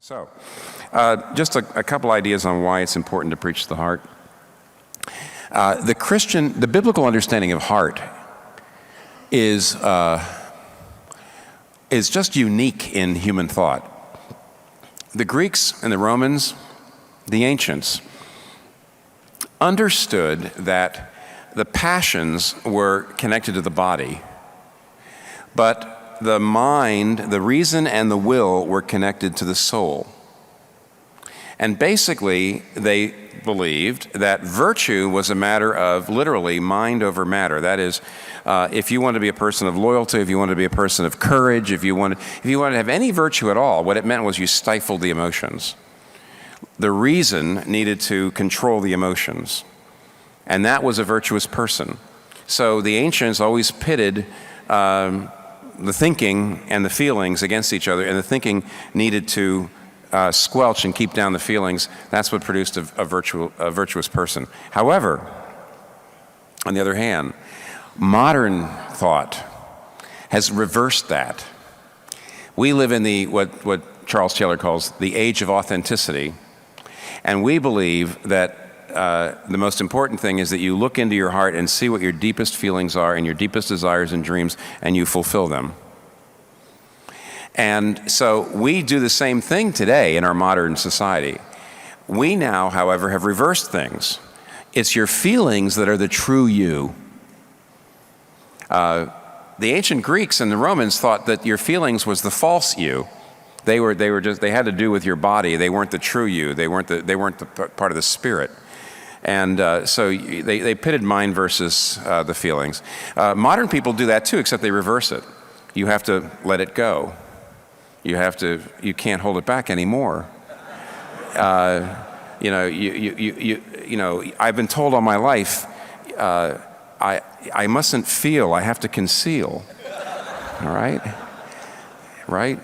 So, just a couple ideas on why it's important to preach the heart. The biblical understanding of heart is just unique in human thought. The Greeks and the Romans, the ancients, understood that the passions were connected to the body, but the mind, the reason, and the will were connected to the soul. And basically, they believed that virtue was a matter of literally mind over matter. That is, if you want to be a person of loyalty, if you want to be a person of courage, if you want to have any virtue at all, what it meant was you stifled the emotions. The reason needed to control the emotions. And that was a virtuous person. So the ancients always pitted the thinking and the feelings against each other, and the thinking needed to squelch and keep down the feelings. That's what produced a virtuous person. However, on the other hand, modern thought has reversed that. We live in what Charles Taylor calls the age of authenticity, and we believe that the most important thing is that you look into your heart and see what your deepest feelings are and your deepest desires and dreams, and you fulfill them. And so we do the same thing today in our modern society. We now, however, have reversed things. It's your feelings that are the true you. The ancient Greeks and the Romans thought that your feelings was the false you. They had to do with your body. They weren't the true you. They weren't the part of the spirit. And so they pitted mind versus the feelings. Modern people do that too, except they reverse it. You have to let it go. You can't hold it back anymore. You know, I've been told all my life, I mustn't feel, I have to conceal. All right? Right?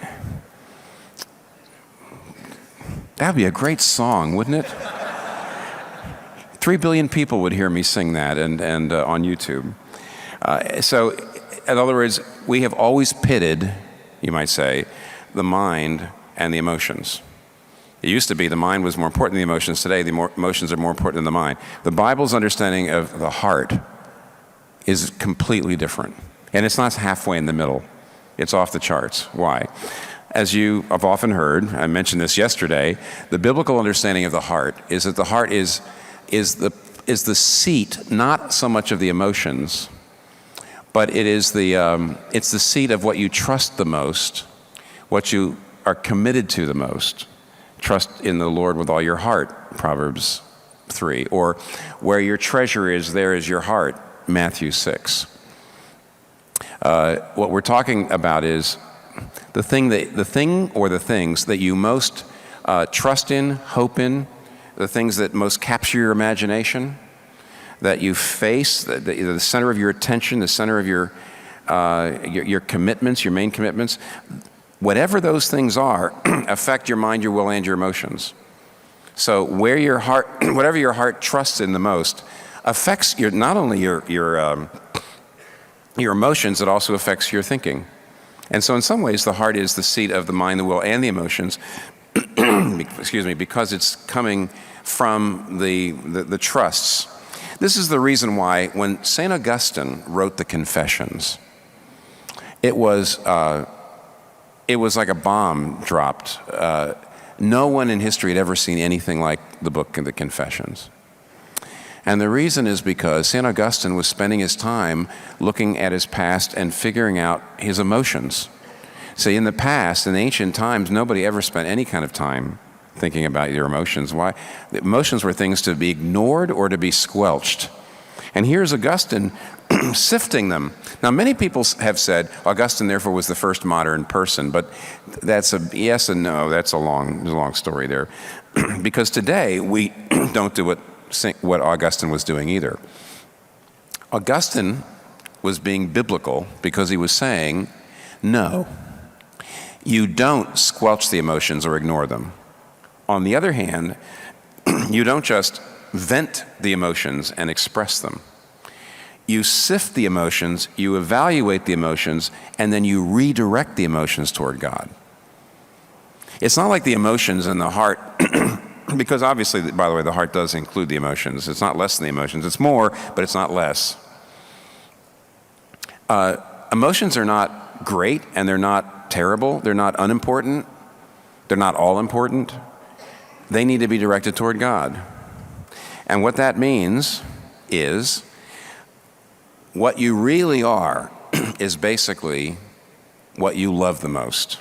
That'd be a great song, wouldn't it? 3 billion people would hear me sing that and on YouTube. So, in other words, we have always pitted, you might say, the mind and the emotions. It used to be the mind was more important than the emotions. Today, the emotions are more important than the mind. The Bible's understanding of the heart is completely different. And it's not halfway in the middle. It's off the charts. Why? As you have often heard, I mentioned this yesterday, the biblical understanding of the heart is that the heart is the seat, not so much of the emotions, but it's the seat of what you trust the most, what you are committed to the most. Trust in the Lord with all your heart, Proverbs 3. Or where your treasure is, there is your heart, Matthew 6. What we're talking about is the thing or the things that you most trust in, hope in, the things that most capture your imagination, that you face, the center of your attention, the center of your commitments, your main commitments. Whatever those things are, affect your mind, your will, and your emotions. So whatever your heart trusts in the most, affects not only your emotions, it also affects your thinking. And so in some ways, the heart is the seat of the mind, the will, and the emotions, excuse me, because it's coming from the trusts. This is the reason why when St. Augustine wrote the Confessions, it was like a bomb dropped. No one in history had ever seen anything like the book of the Confessions. And the reason is because St. Augustine was spending his time looking at his past and figuring out his emotions. See, in the past, in ancient times, nobody ever spent any kind of time thinking about your emotions. Why? The emotions were things to be ignored or to be squelched. And here's Augustine sifting them. Now, many people have said Augustine, therefore, was the first modern person, but that's a yes and no. That's a long story there. Because today, we don't do what Augustine was doing either. Augustine was being biblical because he was saying, no, you don't squelch the emotions or ignore them. On the other hand, you don't just vent the emotions and express them. You sift the emotions, you evaluate the emotions, and then you redirect the emotions toward God. It's not like the emotions in the heart, because obviously, by the way, the heart does include the emotions. It's not less than the emotions. It's more, but it's not less. Emotions are not great, and they're not terrible. They're not unimportant. They're not all important. They need to be directed toward God. And what that means is what you really are is basically what you love the most.